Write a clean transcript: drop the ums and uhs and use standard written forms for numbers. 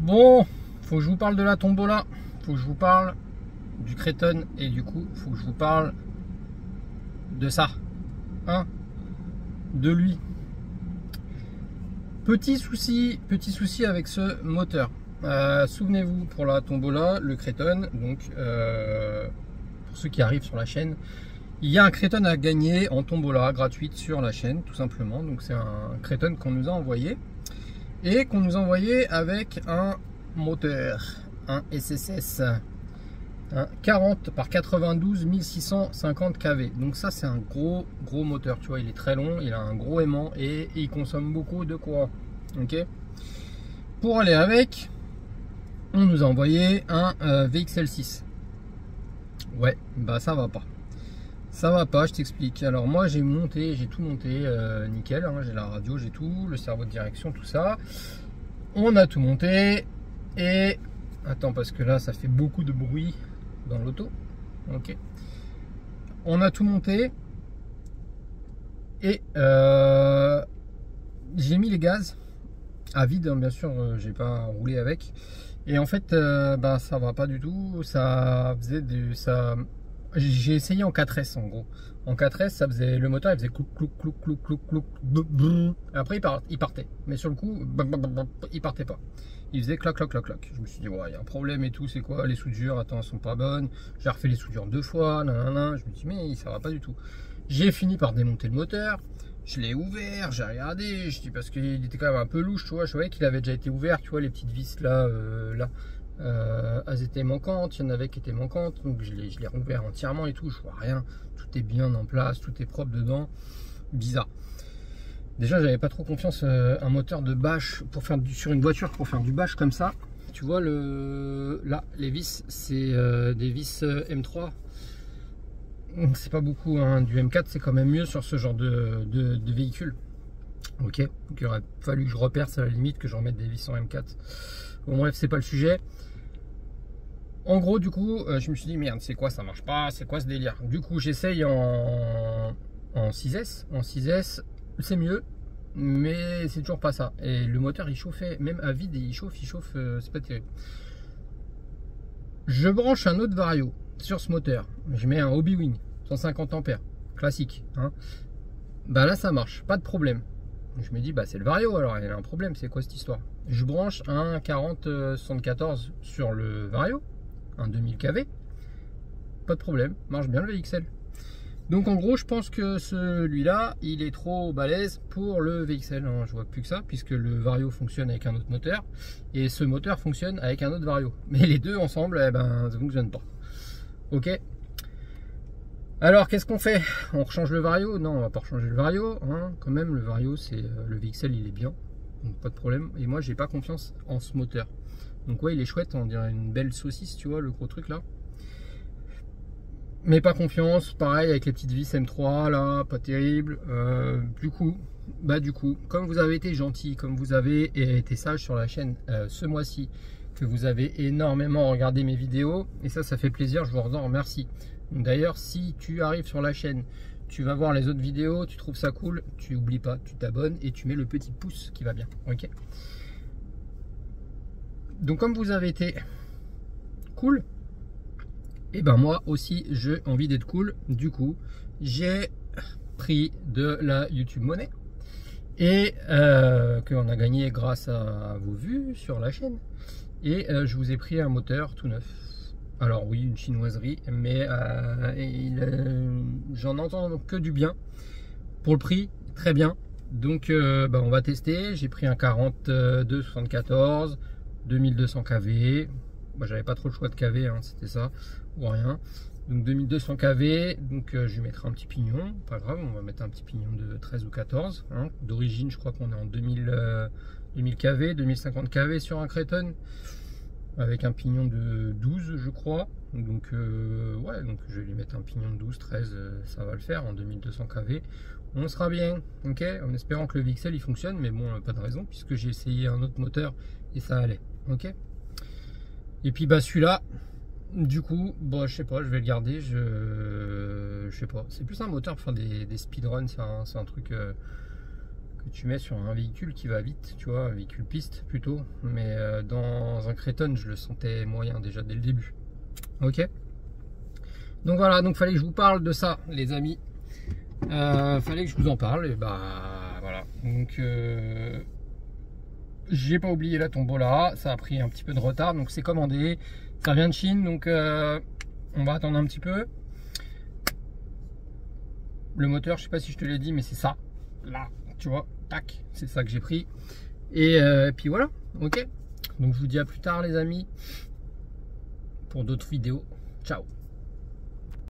Bon, faut que je vous parle de la Tombola, faut que je vous parle du Kraton et du coup, faut que je vous parle de ça, hein, de lui. Petit souci avec ce moteur. Souvenez-vous, pour la Tombola, le Kraton, donc pour ceux qui arrivent sur la chaîne, il y a un Kraton à gagner en Tombola gratuite sur la chaîne, tout simplement. Donc c'est un Kraton qu'on nous a envoyé et qu'on nous a envoyé avec un moteur, un SSS, un 40 par 92 1650 kV. Donc ça c'est un gros moteur, tu vois, il est très long, il a un gros aimant et il consomme beaucoup de courant. Ok. Pour aller avec, on nous a envoyé un VXL6. Ouais, bah ça va pas. Ça va pas, je t'explique. Alors moi j'ai tout monté nickel, hein, j'ai la radio, j'ai tout, le cerveau de direction, tout ça. On a tout monté et attends parce que là ça fait beaucoup de bruit dans l'auto. Ok. On a tout monté et j'ai mis les gaz à vide, hein, bien sûr, j'ai pas roulé avec. Et en fait, bah ça va pas du tout. Ça faisait ça. J'ai essayé en 4S en gros. En 4S, ça faisait le moteur, il faisait clouc clouc clouc clouc clouc clouc. Après il partait. Mais sur le coup, il partait pas. Il faisait cloc cloc cloc cloc. Je me suis dit ouais, il y a un problème et tout. C'est quoi les soudures? Attends, elles sont pas bonnes. J'ai refait les soudures 2 fois. Nanana. Je me dis mais ça va pas du tout. J'ai fini par démonter le moteur. Je l'ai ouvert, j'ai regardé, je dis parce qu'il était quand même un peu louche, tu vois, je voyais qu'il avait déjà été ouvert, tu vois, les petites vis là, elles étaient manquantes, il y en avait qui étaient manquantes, donc je l'ai rouvert entièrement et tout, je vois rien, tout est bien en place, tout est propre dedans, bizarre. Déjà, j'avais pas trop confiance, un moteur de bâche pour faire sur une voiture, pour faire du bâche comme ça, tu vois, là, les vis, c'est des vis M3. C'est pas beaucoup, hein. Du M4 c'est quand même mieux sur ce genre de véhicule. Ok, donc il aurait fallu que je reperce à la limite, que je remette des vis en M4. Bon bref, c'est pas le sujet. En gros du coup, je me suis dit merde, c'est quoi, ça marche pas, c'est quoi ce délire? Du coup j'essaye en 6S. En 6S c'est mieux, mais c'est toujours pas ça. Et le moteur il chauffait, même à vide, il chauffe, c'est pas terrible. Je branche un autre vario sur ce moteur, je mets un Hobby-Wing 150 ampères classique, hein. Bah là ça marche, pas de problème. Je me dis bah c'est le vario, alors il y a un problème, c'est quoi cette histoire? Je branche un 40 74 sur le vario, un 2000 kV, pas de problème, marche bien le VXL. Donc en gros je pense que celui-là il est trop balèze pour le VXL, hein. Je vois plus que ça, puisque le vario fonctionne avec un autre moteur et ce moteur fonctionne avec un autre vario, mais les deux ensemble, eh ben ça fonctionne pas. Ok. Alors qu'est-ce qu'on fait? On rechange le vario? Non, on va pas rechanger le vario, hein. Quand même le vario, c'est le VXL, il est bien, donc pas de problème. Et moi j'ai pas confiance en ce moteur. Donc ouais, il est chouette, on dirait une belle saucisse, tu vois, le gros truc là. Mais pas confiance, pareil avec les petites vis M3 là, pas terrible. Du coup, comme vous avez été gentil, comme vous avez été sage sur la chaîne ce mois-ci, que vous avez énormément regardé mes vidéos, et ça fait plaisir, je vous en remercie. D'ailleurs, si tu arrives sur la chaîne, tu vas voir les autres vidéos, tu trouves ça cool, tu n'oublies pas, tu t'abonnes et tu mets le petit pouce qui va bien. Ok. Donc comme vous avez été cool, et ben moi aussi j'ai envie d'être cool. Du coup, j'ai pris de la YouTube Money et qu'on a gagné grâce à vos vues sur la chaîne. Et je vous ai pris un moteur tout neuf. Alors oui, une chinoiserie, mais j'en entends que du bien. Pour le prix, très bien. Donc on va tester. J'ai pris un 42 74, 2200 kV. Moi j'avais pas trop le choix de kV, hein, c'était ça ou rien. Donc 2200 kV, donc je vais mettre un petit pignon, pas grave, on va mettre un petit pignon de 13 ou 14, hein. D'origine je crois qu'on est en 2000 kV, 2050 kV sur un Kraton, avec un pignon de 12 je crois. Donc ouais, donc je vais lui mettre un pignon de 12, 13, ça va le faire en 2200 kV. On sera bien, ok, en espérant que le VXL il fonctionne, mais bon, pas de raison, puisque j'ai essayé un autre moteur et ça allait, ok. Et puis bah celui-là, du coup, bon, je sais pas, je vais le garder, je sais pas. C'est plus un moteur pour faire des speedruns, c'est un truc que tu mets sur un véhicule qui va vite, tu vois, un véhicule piste plutôt. Mais dans un Créton, je le sentais moyen déjà dès le début. Ok. Donc voilà, donc fallait que je vous parle de ça, les amis. Fallait que je vous en parle, et bah voilà. Donc j'ai pas oublié la Tombola, ça a pris un petit peu de retard, donc c'est commandé. Ça vient de Chine, donc on va attendre un petit peu. Le moteur, je sais pas si je te l'ai dit, mais c'est ça. Là, tu vois, tac, c'est ça que j'ai pris. Et puis voilà, ok. Donc je vous dis à plus tard, les amis, pour d'autres vidéos. Ciao.